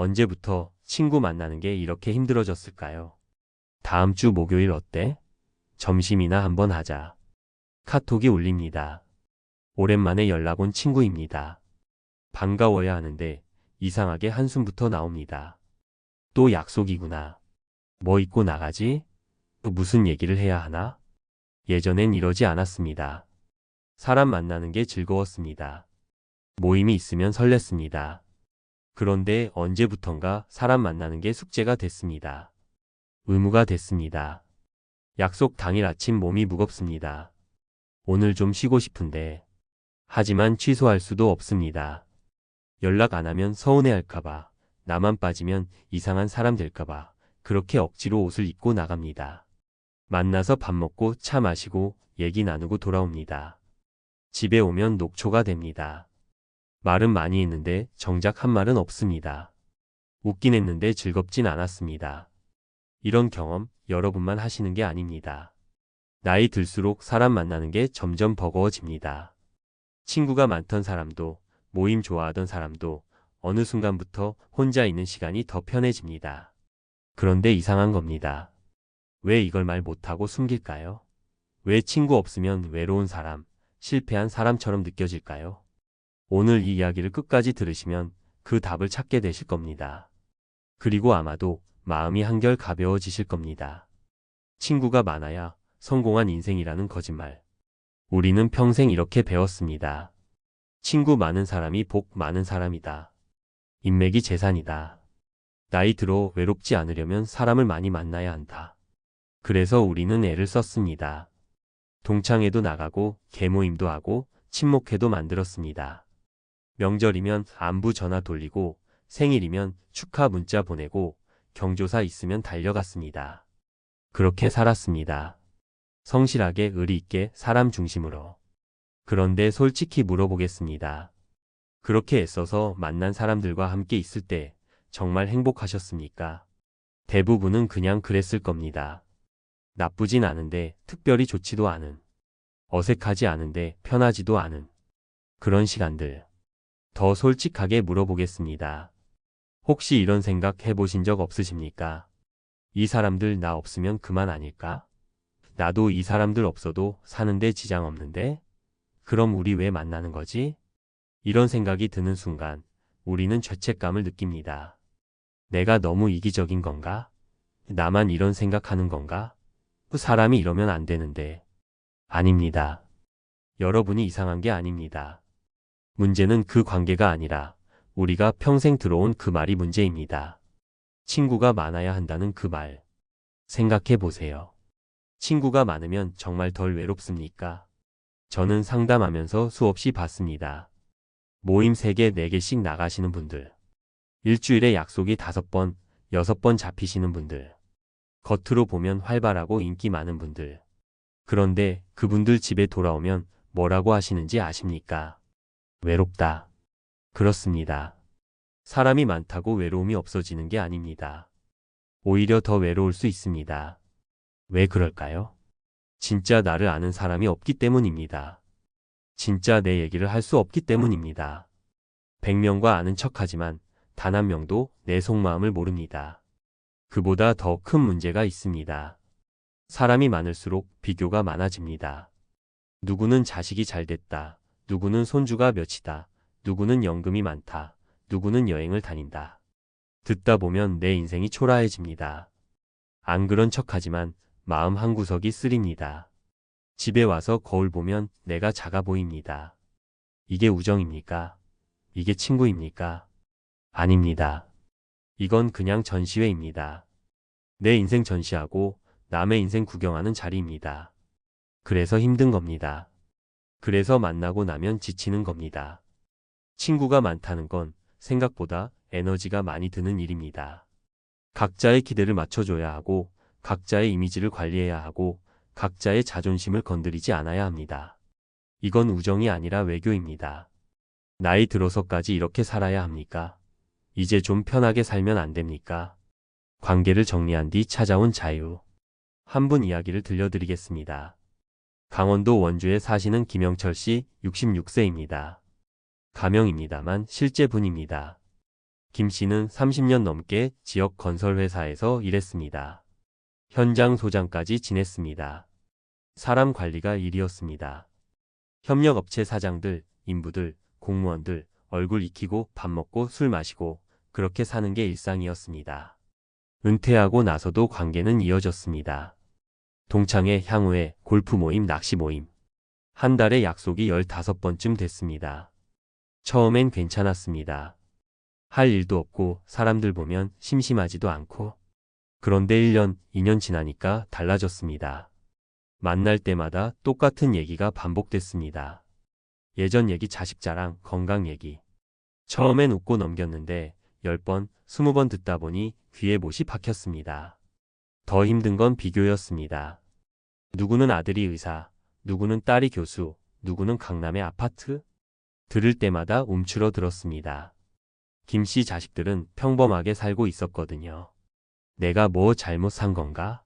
언제부터 친구 만나는 게 이렇게 힘들어졌을까요? 다음 주 목요일 어때? 점심이나 한번 하자. 카톡이 울립니다. 오랜만에 연락 온 친구입니다. 반가워야 하는데 이상하게 한숨부터 나옵니다. 또 약속이구나. 뭐 입고 나가지? 또 무슨 얘기를 해야 하나? 예전엔 이러지 않았습니다. 사람 만나는 게 즐거웠습니다. 모임이 있으면 설렜습니다. 그런데 언제부턴가 사람 만나는 게 숙제가 됐습니다. 의무가 됐습니다. 약속 당일 아침 몸이 무겁습니다. 오늘 좀 쉬고 싶은데. 하지만 취소할 수도 없습니다. 연락 안 하면 서운해할까봐, 나만 빠지면 이상한 사람 될까봐 그렇게 억지로 옷을 입고 나갑니다. 만나서 밥 먹고 차 마시고 얘기 나누고 돌아옵니다. 집에 오면 녹초가 됩니다. 말은 많이 했는데 정작 한 말은 없습니다. 웃긴 했는데 즐겁진 않았습니다. 이런 경험 여러분만 하시는 게 아닙니다. 나이 들수록 사람 만나는 게 점점 버거워집니다. 친구가 많던 사람도, 모임 좋아하던 사람도 어느 순간부터 혼자 있는 시간이 더 편해집니다. 그런데 이상한 겁니다. 왜 이걸 말 못하고 숨길까요? 왜 친구 없으면 외로운 사람, 실패한 사람처럼 느껴질까요? 오늘 이 이야기를 끝까지 들으시면 그 답을 찾게 되실 겁니다. 그리고 아마도 마음이 한결 가벼워지실 겁니다. 친구가 많아야 성공한 인생이라는 거짓말. 우리는 평생 이렇게 배웠습니다. 친구 많은 사람이 복 많은 사람이다. 인맥이 재산이다. 나이 들어 외롭지 않으려면 사람을 많이 만나야 한다. 그래서 우리는 애를 썼습니다. 동창회도 나가고 개모임도 하고 친목회도 만들었습니다. 명절이면 안부 전화 돌리고 생일이면 축하 문자 보내고 경조사 있으면 달려갔습니다. 그렇게 살았습니다. 성실하게 의리 있게 사람 중심으로. 그런데 솔직히 물어보겠습니다. 그렇게 애써서 만난 사람들과 함께 있을 때 정말 행복하셨습니까? 대부분은 그냥 그랬을 겁니다. 나쁘진 않은데 특별히 좋지도 않은, 어색하지 않은데 편하지도 않은 그런 시간들. 더 솔직하게 물어보겠습니다. 혹시 이런 생각 해보신 적 없으십니까? 이 사람들 나 없으면 그만 아닐까? 나도 이 사람들 없어도 사는데 지장 없는데? 그럼 우리 왜 만나는 거지? 이런 생각이 드는 순간 우리는 죄책감을 느낍니다. 내가 너무 이기적인 건가? 나만 이런 생각하는 건가? 사람이 이러면 안 되는데. 아닙니다. 여러분이 이상한 게 아닙니다. 문제는 그 관계가 아니라 우리가 평생 들어온 그 말이 문제입니다. 친구가 많아야 한다는 그 말. 생각해 보세요. 친구가 많으면 정말 덜 외롭습니까? 저는 상담하면서 수없이 봤습니다. 모임 3개, 4개씩 나가시는 분들. 일주일에 약속이 5번, 6번 잡히시는 분들. 겉으로 보면 활발하고 인기 많은 분들. 그런데 그분들 집에 돌아오면 뭐라고 하시는지 아십니까? 외롭다. 그렇습니다. 사람이 많다고 외로움이 없어지는 게 아닙니다. 오히려 더 외로울 수 있습니다. 왜 그럴까요? 진짜 나를 아는 사람이 없기 때문입니다. 진짜 내 얘기를 할 수 없기 때문입니다. 100명과 아는 척하지만 단 한 명도 내 속마음을 모릅니다. 그보다 더 큰 문제가 있습니다. 사람이 많을수록 비교가 많아집니다. 누구는 자식이 잘 됐다. 누구는 손주가 몇이다. 누구는 연금이 많다. 누구는 여행을 다닌다. 듣다 보면 내 인생이 초라해집니다. 안 그런 척하지만 마음 한구석이 쓰립니다. 집에 와서 거울 보면 내가 작아 보입니다. 이게 우정입니까? 이게 친구입니까? 아닙니다. 이건 그냥 전시회입니다. 내 인생 전시하고 남의 인생 구경하는 자리입니다. 그래서 힘든 겁니다. 그래서 만나고 나면 지치는 겁니다. 친구가 많다는 건 생각보다 에너지가 많이 드는 일입니다. 각자의 기대를 맞춰줘야 하고, 각자의 이미지를 관리해야 하고, 각자의 자존심을 건드리지 않아야 합니다. 이건 우정이 아니라 외교입니다. 나이 들어서까지 이렇게 살아야 합니까? 이제 좀 편하게 살면 안 됩니까? 관계를 정리한 뒤 찾아온 자유. 한 분 이야기를 들려드리겠습니다. 강원도 원주에 사시는 김영철 씨 66세입니다. 가명입니다만 실제 분입니다. 김 씨는 30년 넘게 지역 건설회사에서 일했습니다. 현장 소장까지 지냈습니다. 사람 관리가 일이었습니다. 협력업체 사장들, 인부들, 공무원들 얼굴 익히고 밥 먹고 술 마시고 그렇게 사는 게 일상이었습니다. 은퇴하고 나서도 관계는 이어졌습니다. 동창회, 향후회, 골프 모임, 낚시 모임. 한 달에 약속이 15번쯤 됐습니다. 처음엔 괜찮았습니다. 할 일도 없고 사람들 보면 심심하지도 않고. 그런데 1년, 2년 지나니까 달라졌습니다. 만날 때마다 똑같은 얘기가 반복됐습니다. 예전 얘기, 자식 자랑, 건강 얘기. 처음엔 웃고 넘겼는데 10번, 20번 듣다 보니 귀에 못이 박혔습니다. 더 힘든 건 비교였습니다. 누구는 아들이 의사, 누구는 딸이 교수, 누구는 강남의 아파트? 들을 때마다 움츠러 들었습니다. 김 씨 자식들은 평범하게 살고 있었거든요. 내가 뭐 잘못 산 건가?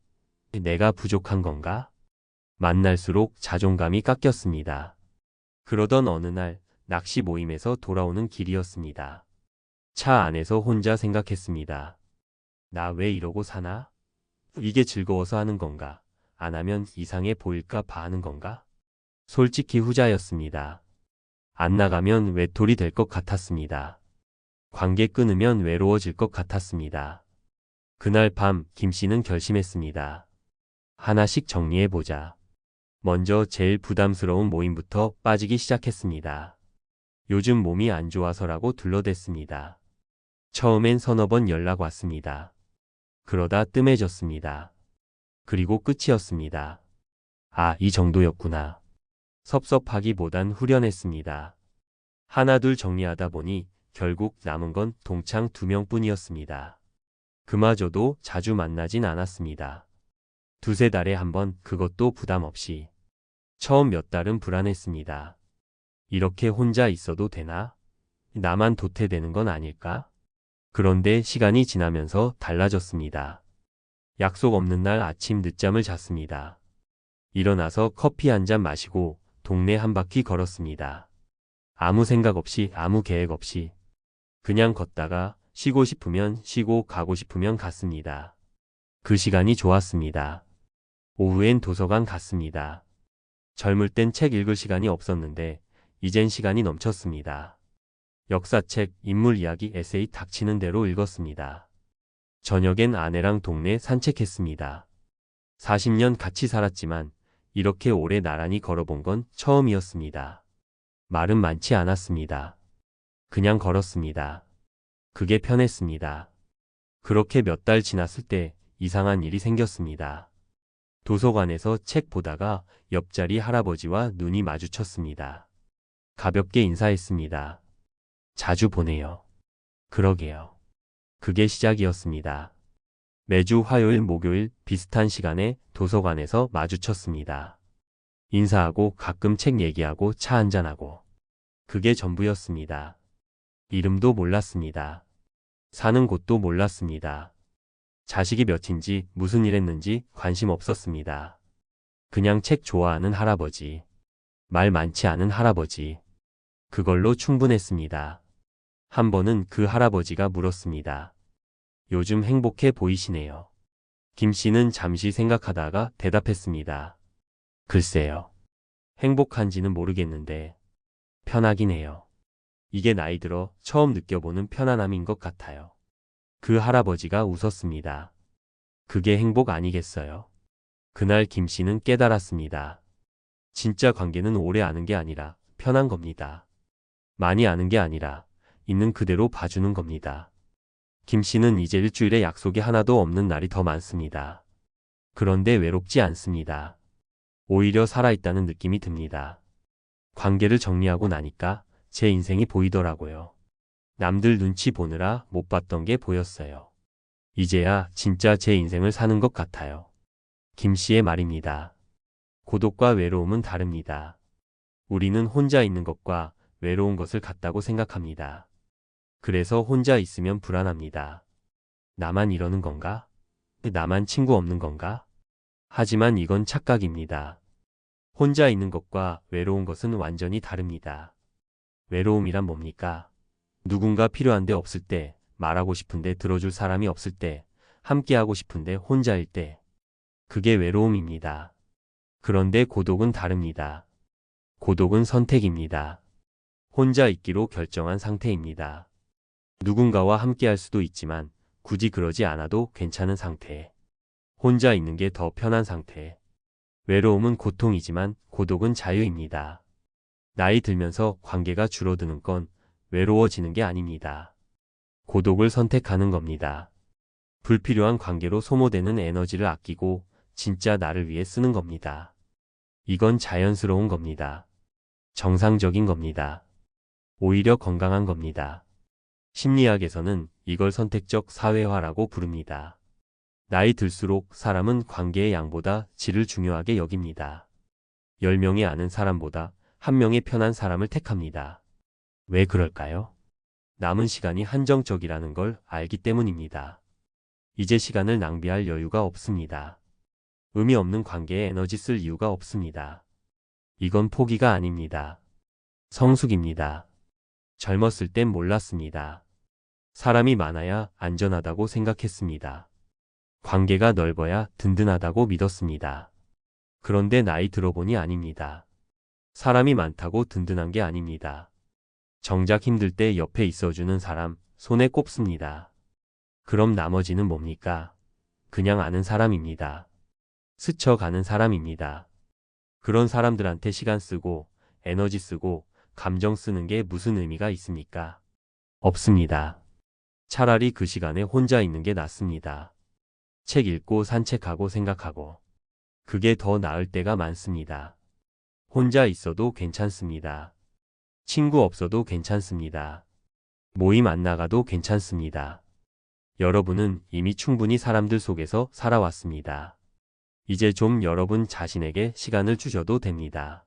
내가 부족한 건가? 만날수록 자존감이 깎였습니다. 그러던 어느 날 낚시 모임에서 돌아오는 길이었습니다. 차 안에서 혼자 생각했습니다. 나 왜 이러고 사나? 이게 즐거워서 하는 건가? 안 하면 이상해 보일까 봐 하는 건가? 솔직히 후자였습니다. 안 나가면 외톨이 될 것 같았습니다. 관계 끊으면 외로워질 것 같았습니다. 그날 밤 김 씨는 결심했습니다. 하나씩 정리해보자. 먼저 제일 부담스러운 모임부터 빠지기 시작했습니다. 요즘 몸이 안 좋아서라고 둘러댔습니다. 처음엔 서너 번 연락 왔습니다. 그러다 뜸해졌습니다. 그리고 끝이었습니다. 아, 이 정도였구나. 섭섭하기보단 후련했습니다. 하나둘 정리하다 보니 결국 남은 건 동창 2명뿐이었습니다. 그마저도 자주 만나진 않았습니다. 두세 달에 한 번, 그것도 부담 없이. 처음 몇 달은 불안했습니다. 이렇게 혼자 있어도 되나? 나만 도태되는 건 아닐까? 그런데 시간이 지나면서 달라졌습니다. 약속 없는 날 아침 늦잠을 잤습니다. 일어나서 커피 한 잔 마시고 동네 한 바퀴 걸었습니다. 아무 생각 없이, 아무 계획 없이. 그냥 걷다가 쉬고 싶으면 쉬고 가고 싶으면 갔습니다. 그 시간이 좋았습니다. 오후엔 도서관 갔습니다. 젊을 땐 책 읽을 시간이 없었는데 이젠 시간이 넘쳤습니다. 역사책, 인물 이야기, 에세이 닥치는 대로 읽었습니다. 저녁엔 아내랑 동네 산책했습니다. 40년 같이 살았지만 이렇게 오래 나란히 걸어본 건 처음이었습니다. 말은 많지 않았습니다. 그냥 걸었습니다. 그게 편했습니다. 그렇게 몇 달 지났을 때 이상한 일이 생겼습니다. 도서관에서 책 보다가 옆자리 할아버지와 눈이 마주쳤습니다. 가볍게 인사했습니다. 자주 보네요. 그러게요. 그게 시작이었습니다. 매주 화요일, 목요일 비슷한 시간에 도서관에서 마주쳤습니다. 인사하고 가끔 책 얘기하고 차 한잔하고. 그게 전부였습니다. 이름도 몰랐습니다. 사는 곳도 몰랐습니다. 자식이 몇인지 무슨 일 했는지 관심 없었습니다. 그냥 책 좋아하는 할아버지. 말 많지 않은 할아버지. 그걸로 충분했습니다. 한 번은 그 할아버지가 물었습니다. 요즘 행복해 보이시네요. 김 씨는 잠시 생각하다가 대답했습니다. 글쎄요. 행복한지는 모르겠는데 편하긴 해요. 이게 나이 들어 처음 느껴보는 편안함인 것 같아요. 그 할아버지가 웃었습니다. 그게 행복 아니겠어요? 그날 김 씨는 깨달았습니다. 진짜 관계는 오래 아는 게 아니라 편한 겁니다. 많이 아는 게 아니라 있는 그대로 봐주는 겁니다. 김 씨는 이제 일주일에 약속이 하나도 없는 날이 더 많습니다. 그런데 외롭지 않습니다. 오히려 살아있다는 느낌이 듭니다. 관계를 정리하고 나니까 제 인생이 보이더라고요. 남들 눈치 보느라 못 봤던 게 보였어요. 이제야 진짜 제 인생을 사는 것 같아요. 김 씨의 말입니다. 고독과 외로움은 다릅니다. 우리는 혼자 있는 것과 외로운 것을 같다고 생각합니다. 그래서 혼자 있으면 불안합니다. 나만 이러는 건가? 나만 친구 없는 건가? 하지만 이건 착각입니다. 혼자 있는 것과 외로운 것은 완전히 다릅니다. 외로움이란 뭡니까? 누군가 필요한데 없을 때, 말하고 싶은데 들어줄 사람이 없을 때, 함께하고 싶은데 혼자일 때. 그게 외로움입니다. 그런데 고독은 다릅니다. 고독은 선택입니다. 혼자 있기로 결정한 상태입니다. 누군가와 함께할 수도 있지만 굳이 그러지 않아도 괜찮은 상태. 혼자 있는 게 더 편한 상태. 외로움은 고통이지만 고독은 자유입니다. 나이 들면서 관계가 줄어드는 건 외로워지는 게 아닙니다. 고독을 선택하는 겁니다. 불필요한 관계로 소모되는 에너지를 아끼고 진짜 나를 위해 쓰는 겁니다. 이건 자연스러운 겁니다. 정상적인 겁니다. 오히려 건강한 겁니다. 심리학에서는 이걸 선택적 사회화라고 부릅니다. 나이 들수록 사람은 관계의 양보다 질을 중요하게 여깁니다. 10명이 아는 사람보다 1명의 편한 사람을 택합니다. 왜 그럴까요? 남은 시간이 한정적이라는 걸 알기 때문입니다. 이제 시간을 낭비할 여유가 없습니다. 의미 없는 관계에 에너지 쓸 이유가 없습니다. 이건 포기가 아닙니다. 성숙입니다. 젊었을 땐 몰랐습니다. 사람이 많아야 안전하다고 생각했습니다. 관계가 넓어야 든든하다고 믿었습니다. 그런데 나이 들어보니 아닙니다. 사람이 많다고 든든한 게 아닙니다. 정작 힘들 때 옆에 있어주는 사람, 손에 꼽습니다. 그럼 나머지는 뭡니까? 그냥 아는 사람입니다. 스쳐가는 사람입니다. 그런 사람들한테 시간 쓰고, 에너지 쓰고, 감정 쓰는 게 무슨 의미가 있습니까? 없습니다. 차라리 그 시간에 혼자 있는 게 낫습니다. 책 읽고 산책하고 생각하고. 그게 더 나을 때가 많습니다. 혼자 있어도 괜찮습니다. 친구 없어도 괜찮습니다. 모임 안 나가도 괜찮습니다. 여러분은 이미 충분히 사람들 속에서 살아왔습니다. 이제 좀 여러분 자신에게 시간을 주셔도 됩니다.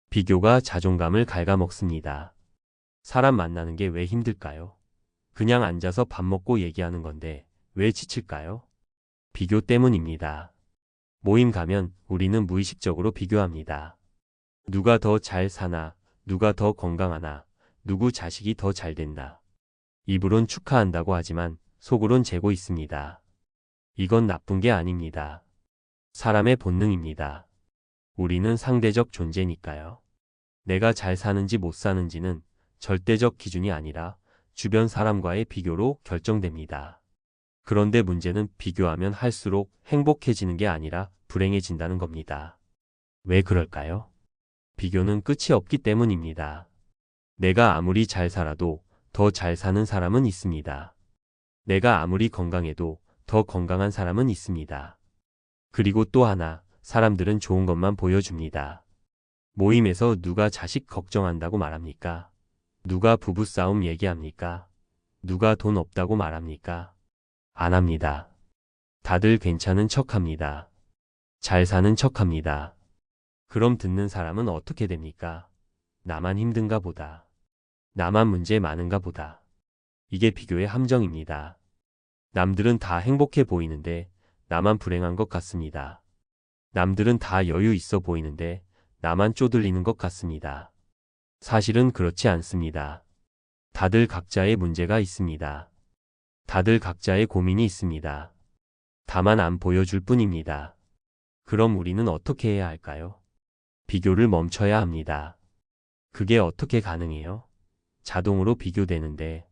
비교가 자존감을 갉아먹습니다. 사람 만나는 게 왜 힘들까요? 그냥 앉아서 밥 먹고 얘기하는 건데 왜 지칠까요? 비교 때문입니다. 모임 가면 우리는 무의식적으로 비교합니다. 누가 더 잘 사나, 누가 더 건강하나, 누구 자식이 더 잘 됐나. 입으론 축하한다고 하지만 속으론 재고 있습니다. 이건 나쁜 게 아닙니다. 사람의 본능입니다. 우리는 상대적 존재니까요. 내가 잘 사는지 못 사는지는 절대적 기준이 아니라 주변 사람과의 비교로 결정됩니다. 그런데 문제는 비교하면 할수록 행복해지는 게 아니라 불행해진다는 겁니다. 왜 그럴까요? 비교는 끝이 없기 때문입니다. 내가 아무리 잘 살아도 더 잘 사는 사람은 있습니다. 내가 아무리 건강해도 더 건강한 사람은 있습니다. 그리고 또 하나, 사람들은 좋은 것만 보여줍니다. 모임에서 누가 자식 걱정한다고 말합니까? 누가 부부싸움 얘기합니까? 누가 돈 없다고 말합니까? 안 합니다. 다들 괜찮은 척합니다. 잘 사는 척합니다. 그럼 듣는 사람은 어떻게 됩니까? 나만 힘든가 보다. 나만 문제 많은가 보다. 이게 비교의 함정입니다. 남들은 다 행복해 보이는데 나만 불행한 것 같습니다. 남들은 다 여유 있어 보이는데 나만 쪼들리는 것 같습니다. 사실은 그렇지 않습니다. 다들 각자의 문제가 있습니다. 다들 각자의 고민이 있습니다. 다만 안 보여줄 뿐입니다. 그럼 우리는 어떻게 해야 할까요? 비교를 멈춰야 합니다. 그게 어떻게 가능해요? 자동으로 비교되는데.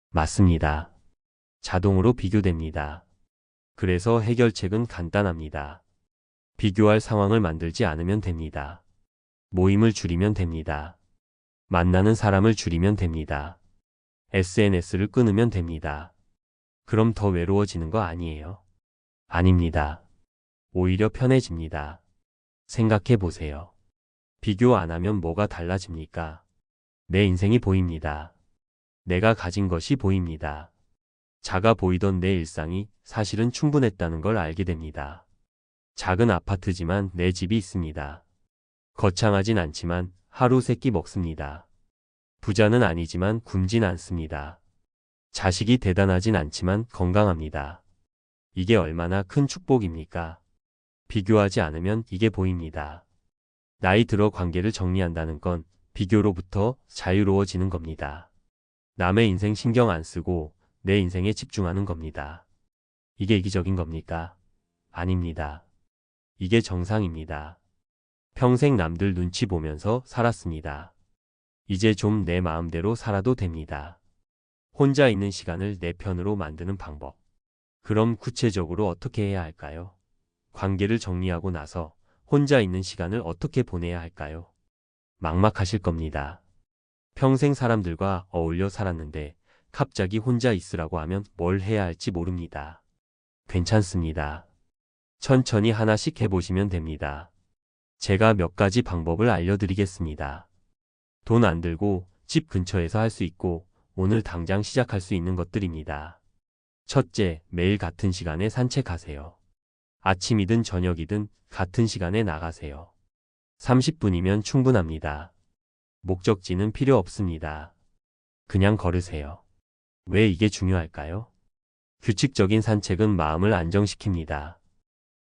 맞습니다. 자동으로 비교됩니다. 그래서 해결책은 간단합니다. 비교할 상황을 만들지 않으면 됩니다. 모임을 줄이면 됩니다. 만나는 사람을 줄이면 됩니다. SNS를 끊으면 됩니다. 그럼 더 외로워지는 거 아니에요? 아닙니다. 오히려 편해집니다. 생각해 보세요. 비교 안 하면 뭐가 달라집니까? 내 인생이 보입니다. 내가 가진 것이 보입니다. 작아 보이던 내 일상이 사실은 충분했다는 걸 알게 됩니다. 작은 아파트지만 내 집이 있습니다. 거창하진 않지만 하루 세 끼 먹습니다. 부자는 아니지만 굶진 않습니다. 자식이 대단하진 않지만 건강합니다. 이게 얼마나 큰 축복입니까? 비교하지 않으면 이게 보입니다. 나이 들어 관계를 정리한다는 건 비교로부터 자유로워지는 겁니다. 남의 인생 신경 안 쓰고 내 인생에 집중하는 겁니다. 이게 이기적인 겁니까? 아닙니다. 이게 정상입니다. 평생 남들 눈치 보면서 살았습니다. 이제 좀 내 마음대로 살아도 됩니다. 혼자 있는 시간을 내 편으로 만드는 방법. 그럼 구체적으로 어떻게 해야 할까요? 관계를 정리하고 나서 혼자 있는 시간을 어떻게 보내야 할까요? 막막하실 겁니다. 평생 사람들과 어울려 살았는데 갑자기 혼자 있으라고 하면 뭘 해야 할지 모릅니다. 괜찮습니다. 천천히 하나씩 해보시면 됩니다. 제가 몇 가지 방법을 알려드리겠습니다. 돈 안 들고 집 근처에서 할 수 있고 오늘 당장 시작할 수 있는 것들입니다. 첫째, 매일 같은 시간에 산책하세요. 아침이든 저녁이든 같은 시간에 나가세요. 30분이면 충분합니다. 목적지는 필요 없습니다. 그냥 걸으세요. 왜 이게 중요할까요? 규칙적인 산책은 마음을 안정시킵니다.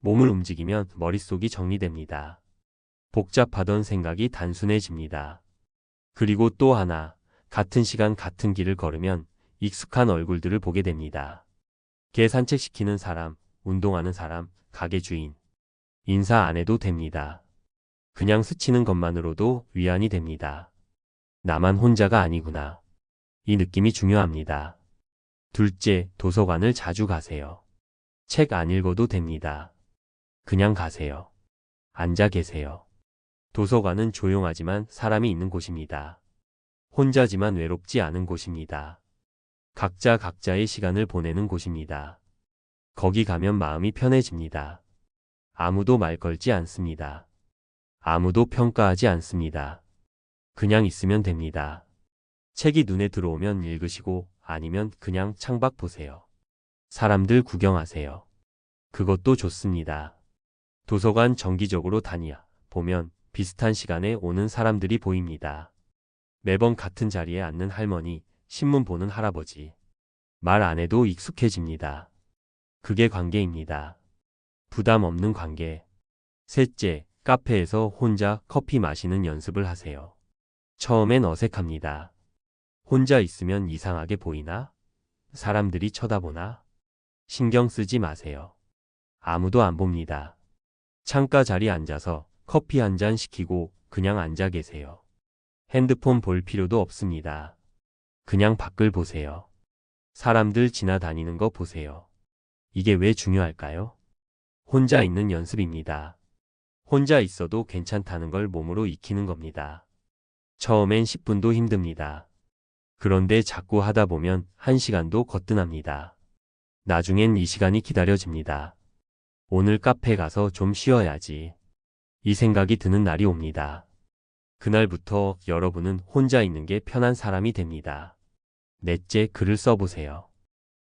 몸을 움직이면 머릿속이 정리됩니다. 복잡하던 생각이 단순해집니다. 그리고 또 하나, 같은 시간 같은 길을 걸으면 익숙한 얼굴들을 보게 됩니다. 개 산책시키는 사람, 운동하는 사람, 가게 주인. 인사 안 해도 됩니다. 그냥 스치는 것만으로도 위안이 됩니다. 나만 혼자가 아니구나. 이 느낌이 중요합니다. 둘째, 도서관을 자주 가세요. 책 안 읽어도 됩니다. 그냥 가세요. 앉아 계세요. 도서관은 조용하지만 사람이 있는 곳입니다. 혼자지만 외롭지 않은 곳입니다. 각자 각자의 시간을 보내는 곳입니다. 거기 가면 마음이 편해집니다. 아무도 말 걸지 않습니다. 아무도 평가하지 않습니다. 그냥 있으면 됩니다. 책이 눈에 들어오면 읽으시고 아니면 그냥 창밖 보세요. 사람들 구경하세요. 그것도 좋습니다. 도서관 정기적으로 다니야 보면 비슷한 시간에 오는 사람들이 보입니다. 매번 같은 자리에 앉는 할머니, 신문 보는 할아버지. 말 안 해도 익숙해집니다. 그게 관계입니다. 부담 없는 관계. 셋째, 카페에서 혼자 커피 마시는 연습을 하세요. 처음엔 어색합니다. 혼자 있으면 이상하게 보이나? 사람들이 쳐다보나? 신경 쓰지 마세요. 아무도 안 봅니다. 창가 자리에 앉아서 커피 한 잔 시키고 그냥 앉아 계세요. 핸드폰 볼 필요도 없습니다. 그냥 밖을 보세요. 사람들 지나다니는 거 보세요. 이게 왜 중요할까요? 혼자 있는 연습입니다. 혼자 있어도 괜찮다는 걸 몸으로 익히는 겁니다. 처음엔 10분도 힘듭니다. 그런데 자꾸 하다 보면 1시간도 거뜬합니다. 나중엔 이 시간이 기다려집니다. 오늘 카페 가서 좀 쉬어야지. 이 생각이 드는 날이 옵니다. 그날부터 여러분은 혼자 있는 게 편한 사람이 됩니다. 넷째, 글을 써보세요.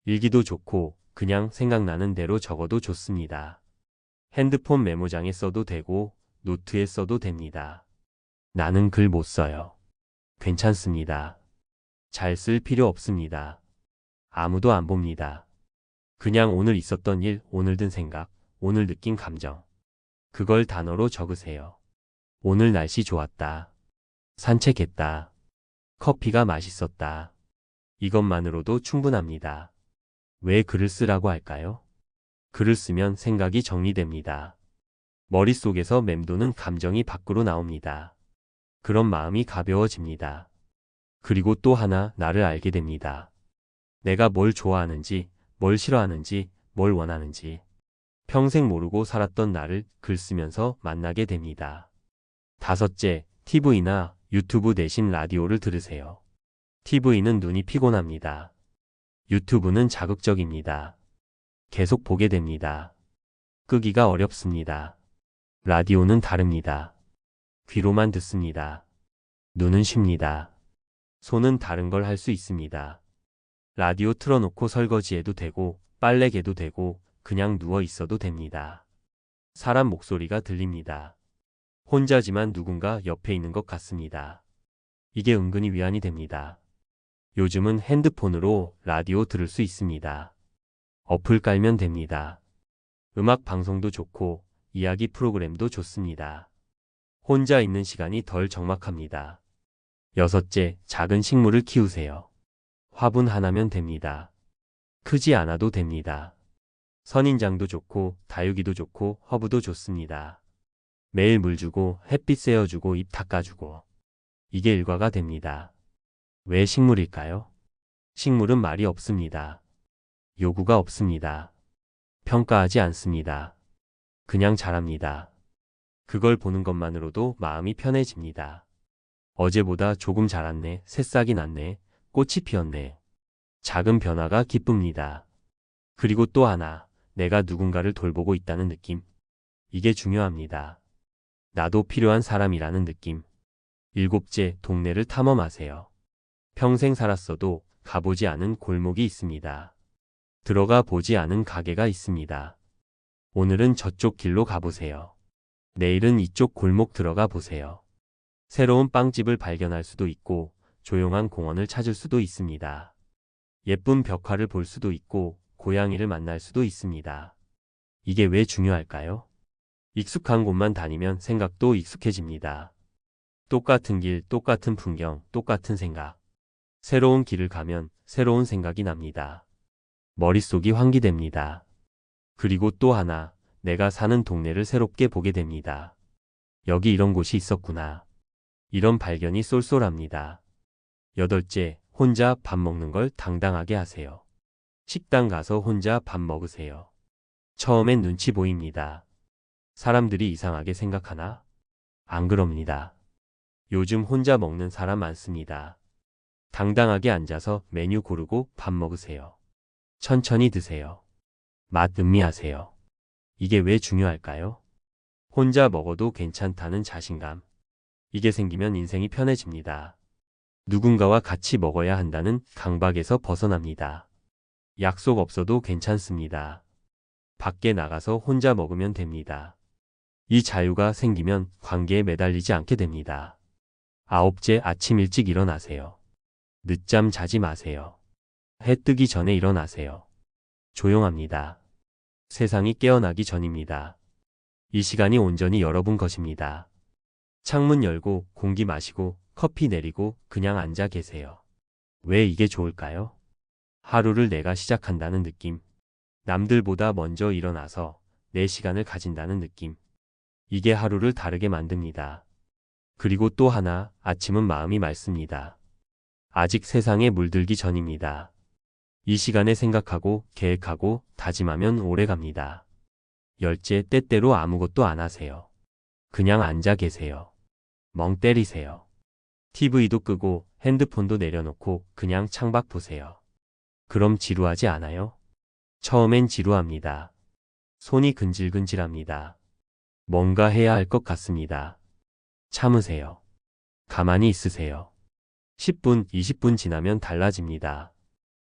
일기도 좋고 그냥 생각나는 대로 적어도 좋습니다. 핸드폰 메모장에 써도 되고 노트에 써도 됩니다. 나는 글 못 써요. 괜찮습니다. 잘 쓸 필요 없습니다. 아무도 안 봅니다. 그냥 오늘 있었던 일, 오늘 든 생각, 오늘 느낀 감정. 그걸 단어로 적으세요. 오늘 날씨 좋았다. 산책했다. 커피가 맛있었다. 이것만으로도 충분합니다. 왜 글을 쓰라고 할까요? 글을 쓰면 생각이 정리됩니다. 머릿속에서 맴도는 감정이 밖으로 나옵니다. 그런 마음이 가벼워집니다. 그리고 또 하나 나를 알게 됩니다. 내가 뭘 좋아하는지, 뭘 싫어하는지, 뭘 원하는지. 평생 모르고 살았던 나를 글 쓰면서 만나게 됩니다. 다섯째, TV나 유튜브 대신 라디오를 들으세요. TV는 눈이 피곤합니다. 유튜브는 자극적입니다. 계속 보게 됩니다. 끄기가 어렵습니다. 라디오는 다릅니다. 귀로만 듣습니다. 눈은 쉽니다. 손은 다른 걸 할 수 있습니다. 라디오 틀어놓고 설거지해도 되고 빨래 개도 되고 그냥 누워 있어도 됩니다. 사람 목소리가 들립니다. 혼자지만 누군가 옆에 있는 것 같습니다. 이게 은근히 위안이 됩니다. 요즘은 핸드폰으로 라디오 들을 수 있습니다. 어플 깔면 됩니다. 음악 방송도 좋고 이야기 프로그램도 좋습니다. 혼자 있는 시간이 덜 적막합니다. 여섯째, 작은 식물을 키우세요. 화분 하나면 됩니다. 크지 않아도 됩니다. 선인장도 좋고 다육이도 좋고 허브도 좋습니다. 매일 물 주고 햇빛 쐬어주고 잎 닦아주고. 이게 일과가 됩니다. 왜 식물일까요? 식물은 말이 없습니다. 요구가 없습니다. 평가하지 않습니다. 그냥 자랍니다. 그걸 보는 것만으로도 마음이 편해집니다. 어제보다 조금 자랐네, 새싹이 났네, 꽃이 피었네. 작은 변화가 기쁩니다. 그리고 또 하나, 내가 누군가를 돌보고 있다는 느낌. 이게 중요합니다. 나도 필요한 사람이라는 느낌. 일곱째, 동네를 탐험하세요. 평생 살았어도 가보지 않은 골목이 있습니다. 들어가 보지 않은 가게가 있습니다. 오늘은 저쪽 길로 가보세요. 내일은 이쪽 골목 들어가 보세요. 새로운 빵집을 발견할 수도 있고 조용한 공원을 찾을 수도 있습니다. 예쁜 벽화를 볼 수도 있고 고양이를 만날 수도 있습니다. 이게 왜 중요할까요? 익숙한 곳만 다니면 생각도 익숙해집니다. 똑같은 길, 똑같은 풍경, 똑같은 생각. 새로운 길을 가면 새로운 생각이 납니다. 머릿속이 환기됩니다. 그리고 또 하나, 내가 사는 동네를 새롭게 보게 됩니다. 여기 이런 곳이 있었구나. 이런 발견이 쏠쏠합니다. 여덟째, 혼자 밥 먹는 걸 당당하게 하세요. 식당 가서 혼자 밥 먹으세요. 처음엔 눈치 보입니다. 사람들이 이상하게 생각하나? 안 그럽니다. 요즘 혼자 먹는 사람 많습니다. 당당하게 앉아서 메뉴 고르고 밥 먹으세요. 천천히 드세요. 맛 음미하세요. 이게 왜 중요할까요? 혼자 먹어도 괜찮다는 자신감. 이게 생기면 인생이 편해집니다. 누군가와 같이 먹어야 한다는 강박에서 벗어납니다. 약속 없어도 괜찮습니다. 밖에 나가서 혼자 먹으면 됩니다. 이 자유가 생기면 관계에 매달리지 않게 됩니다. 아홉째, 아침 일찍 일어나세요. 늦잠 자지 마세요. 해 뜨기 전에 일어나세요. 조용합니다. 세상이 깨어나기 전입니다. 이 시간이 온전히 여러분 것입니다. 창문 열고 공기 마시고 커피 내리고 그냥 앉아 계세요. 왜 이게 좋을까요? 하루를 내가 시작한다는 느낌. 남들보다 먼저 일어나서 내 시간을 가진다는 느낌. 이게 하루를 다르게 만듭니다. 그리고 또 하나, 아침은 마음이 맑습니다. 아직 세상에 물들기 전입니다. 이 시간에 생각하고 계획하고 다짐하면 오래 갑니다. 열째, 때때로 아무것도 안 하세요. 그냥 앉아 계세요. 멍 때리세요. TV도 끄고 핸드폰도 내려놓고 그냥 창밖 보세요. 그럼 지루하지 않아요? 처음엔 지루합니다. 손이 근질근질합니다. 뭔가 해야 할 것 같습니다. 참으세요. 가만히 있으세요. 10분, 20분 지나면 달라집니다.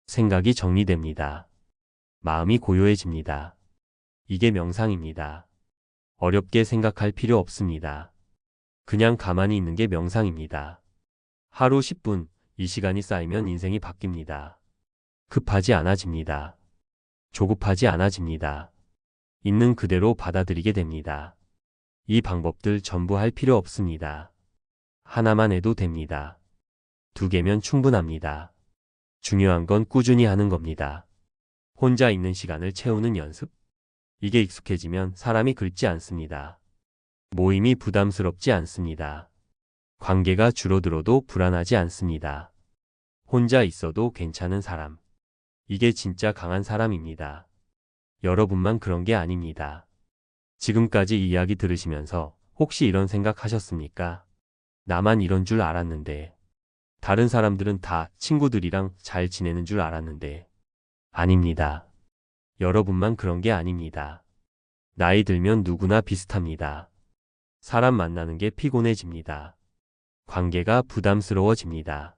생각이 정리됩니다. 마음이 고요해집니다. 이게 명상입니다. 어렵게 생각할 필요 없습니다. 그냥 가만히 있는 게 명상입니다. 하루 10분, 이 시간이 쌓이면 인생이 바뀝니다. 급하지 않아집니다. 조급하지 않아집니다. 있는 그대로 받아들이게 됩니다. 이 방법들 전부 할 필요 없습니다. 하나만 해도 됩니다. 2개면 충분합니다. 중요한 건 꾸준히 하는 겁니다. 혼자 있는 시간을 채우는 연습? 이게 익숙해지면 사람이 긁지 않습니다. 모임이 부담스럽지 않습니다. 관계가 줄어들어도 불안하지 않습니다. 혼자 있어도 괜찮은 사람. 이게 진짜 강한 사람입니다. 여러분만 그런 게 아닙니다. 지금까지 이 이야기 들으시면서 혹시 이런 생각 하셨습니까? 나만 이런 줄 알았는데. 다른 사람들은 다 친구들이랑 잘 지내는 줄 알았는데. 아닙니다. 여러분만 그런 게 아닙니다. 나이 들면 누구나 비슷합니다. 사람 만나는 게 피곤해집니다. 관계가 부담스러워집니다.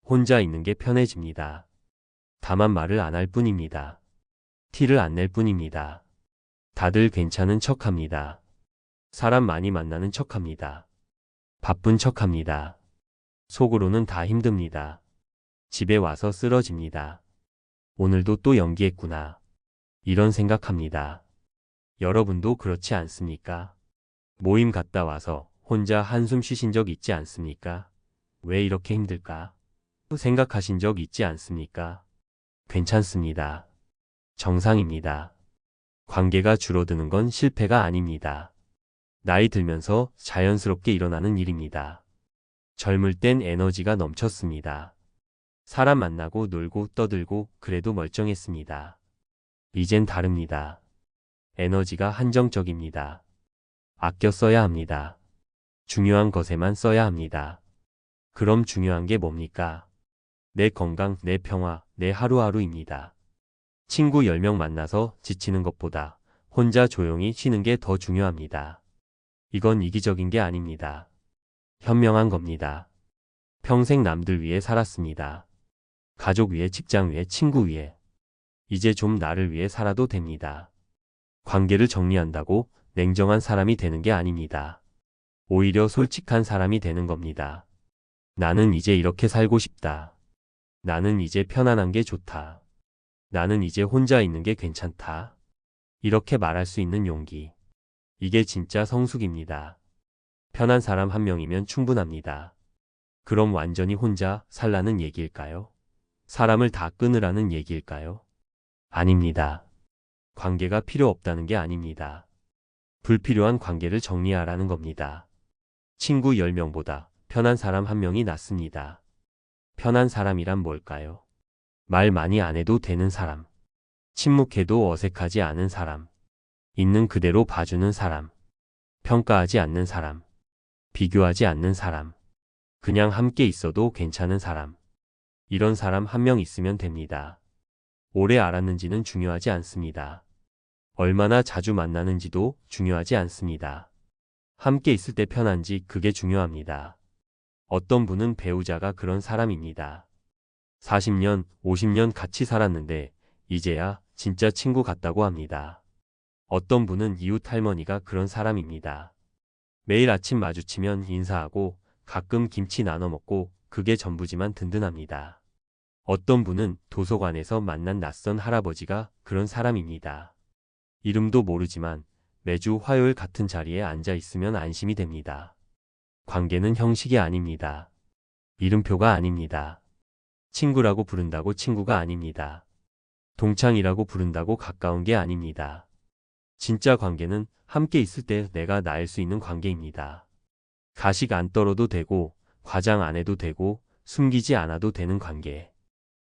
혼자 있는 게 편해집니다. 다만 말을 안 할 뿐입니다. 티를 안 낼 뿐입니다. 다들 괜찮은 척합니다. 사람 많이 만나는 척합니다. 바쁜 척합니다. 속으로는 다 힘듭니다. 집에 와서 쓰러집니다. 오늘도 또 연기했구나. 이런 생각합니다. 여러분도 그렇지 않습니까? 모임 갔다 와서 혼자 한숨 쉬신 적 있지 않습니까? 왜 이렇게 힘들까? 생각하신 적 있지 않습니까? 괜찮습니다. 정상입니다. 관계가 줄어드는 건 실패가 아닙니다. 나이 들면서 자연스럽게 일어나는 일입니다. 젊을 땐 에너지가 넘쳤습니다. 사람 만나고 놀고 떠들고 그래도 멀쩡했습니다. 이젠 다릅니다. 에너지가 한정적입니다. 아껴 써야 합니다. 중요한 것에만 써야 합니다. 그럼 중요한 게 뭡니까? 내 건강, 내 평화, 내 하루하루입니다. 친구 10명 만나서 지치는 것보다 혼자 조용히 쉬는 게 더 중요합니다. 이건 이기적인 게 아닙니다. 현명한 겁니다. 평생 남들 위해 살았습니다. 가족 위해, 직장 위해, 친구 위해. 이제 좀 나를 위해 살아도 됩니다. 관계를 정리한다고 냉정한 사람이 되는 게 아닙니다. 오히려 솔직한 사람이 되는 겁니다. 나는 이제 이렇게 살고 싶다. 나는 이제 편안한 게 좋다. 나는 이제 혼자 있는 게 괜찮다. 이렇게 말할 수 있는 용기. 이게 진짜 성숙입니다. 편한 사람 한 명이면 충분합니다. 그럼 완전히 혼자 살라는 얘기일까요? 사람을 다 끊으라는 얘기일까요? 아닙니다. 관계가 필요 없다는 게 아닙니다. 불필요한 관계를 정리하라는 겁니다. 친구 10명보다 편한 사람 한 명이 낫습니다. 편한 사람이란 뭘까요? 말 많이 안 해도 되는 사람. 침묵해도 어색하지 않은 사람. 있는 그대로 봐주는 사람. 평가하지 않는 사람. 비교하지 않는 사람. 그냥 함께 있어도 괜찮은 사람. 이런 사람 한 명 있으면 됩니다. 오래 알았는지는 중요하지 않습니다. 얼마나 자주 만나는지도 중요하지 않습니다. 함께 있을 때 편한지 그게 중요합니다. 어떤 분은 배우자가 그런 사람입니다. 40년, 50년 같이 살았는데 이제야 진짜 친구 같다고 합니다. 어떤 분은 이웃 할머니가 그런 사람입니다. 매일 아침 마주치면 인사하고 가끔 김치 나눠 먹고 그게 전부지만 든든합니다. 어떤 분은 도서관에서 만난 낯선 할아버지가 그런 사람입니다. 이름도 모르지만 매주 화요일 같은 자리에 앉아 있으면 안심이 됩니다. 관계는 형식이 아닙니다. 이름표가 아닙니다. 친구라고 부른다고 친구가 아닙니다. 동창이라고 부른다고 가까운 게 아닙니다. 진짜 관계는 함께 있을 때 내가 나을 수 있는 관계입니다. 가식 안 떨어도 되고 과장 안 해도 되고 숨기지 않아도 되는 관계.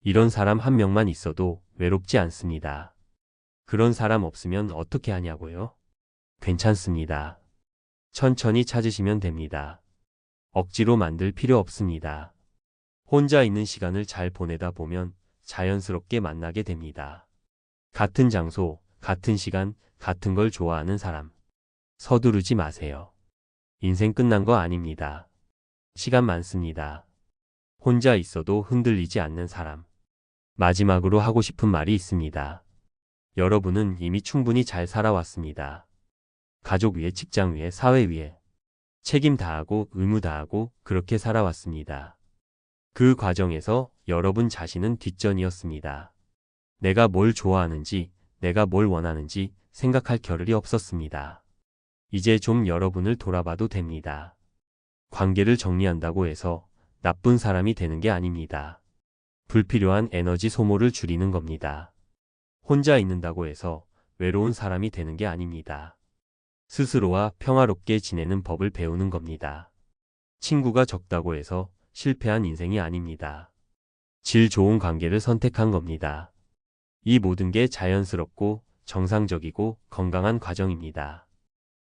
이런 사람 한 명만 있어도 외롭지 않습니다. 그런 사람 없으면 어떻게 하냐고요? 괜찮습니다. 천천히 찾으시면 됩니다. 억지로 만들 필요 없습니다. 혼자 있는 시간을 잘 보내다 보면 자연스럽게 만나게 됩니다. 같은 장소, 같은 시간, 같은 걸 좋아하는 사람. 서두르지 마세요. 인생 끝난 거 아닙니다. 시간 많습니다. 혼자 있어도 흔들리지 않는 사람. 마지막으로 하고 싶은 말이 있습니다. 여러분은 이미 충분히 잘 살아왔습니다. 가족 위에, 직장 위에, 사회 위에. 책임 다하고 의무 다하고 그렇게 살아왔습니다. 그 과정에서 여러분 자신은 뒷전이었습니다. 내가 뭘 좋아하는지, 내가 뭘 원하는지 생각할 겨를이 없었습니다. 이제 좀 여러분을 돌아봐도 됩니다. 관계를 정리한다고 해서 나쁜 사람이 되는 게 아닙니다. 불필요한 에너지 소모를 줄이는 겁니다. 혼자 있는다고 해서 외로운 사람이 되는 게 아닙니다. 스스로와 평화롭게 지내는 법을 배우는 겁니다. 친구가 적다고 해서 실패한 인생이 아닙니다. 질 좋은 관계를 선택한 겁니다. 이 모든 게 자연스럽고 정상적이고 건강한 과정입니다.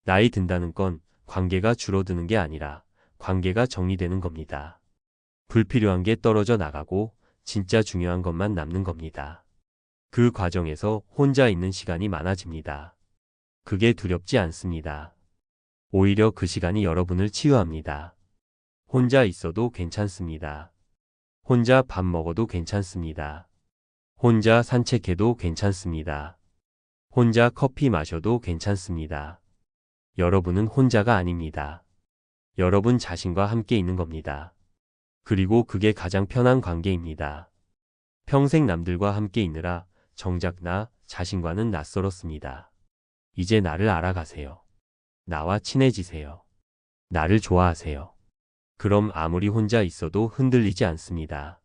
나이 든다는 건 관계가 줄어드는 게 아니라 관계가 정리되는 겁니다. 불필요한 게 떨어져 나가고 진짜 중요한 것만 남는 겁니다. 그 과정에서 혼자 있는 시간이 많아집니다. 그게 두렵지 않습니다. 오히려 그 시간이 여러분을 치유합니다. 혼자 있어도 괜찮습니다. 혼자 밥 먹어도 괜찮습니다. 혼자 산책해도 괜찮습니다. 혼자 커피 마셔도 괜찮습니다. 여러분은 혼자가 아닙니다. 여러분 자신과 함께 있는 겁니다. 그리고 그게 가장 편한 관계입니다. 평생 남들과 함께 있느라 정작 나 자신과는 낯설었습니다. 이제 나를 알아가세요. 나와 친해지세요. 나를 좋아하세요. 그럼 아무리 혼자 있어도 흔들리지 않습니다.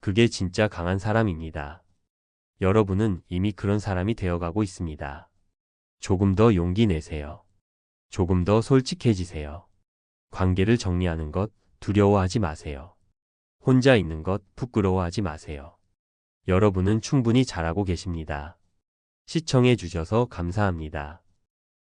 그게 진짜 강한 사람입니다. 여러분은 이미 그런 사람이 되어가고 있습니다. 조금 더 용기 내세요. 조금 더 솔직해지세요. 관계를 정리하는 것 두려워하지 마세요. 혼자 있는 것 부끄러워하지 마세요. 여러분은 충분히 잘하고 계십니다. 시청해 주셔서 감사합니다.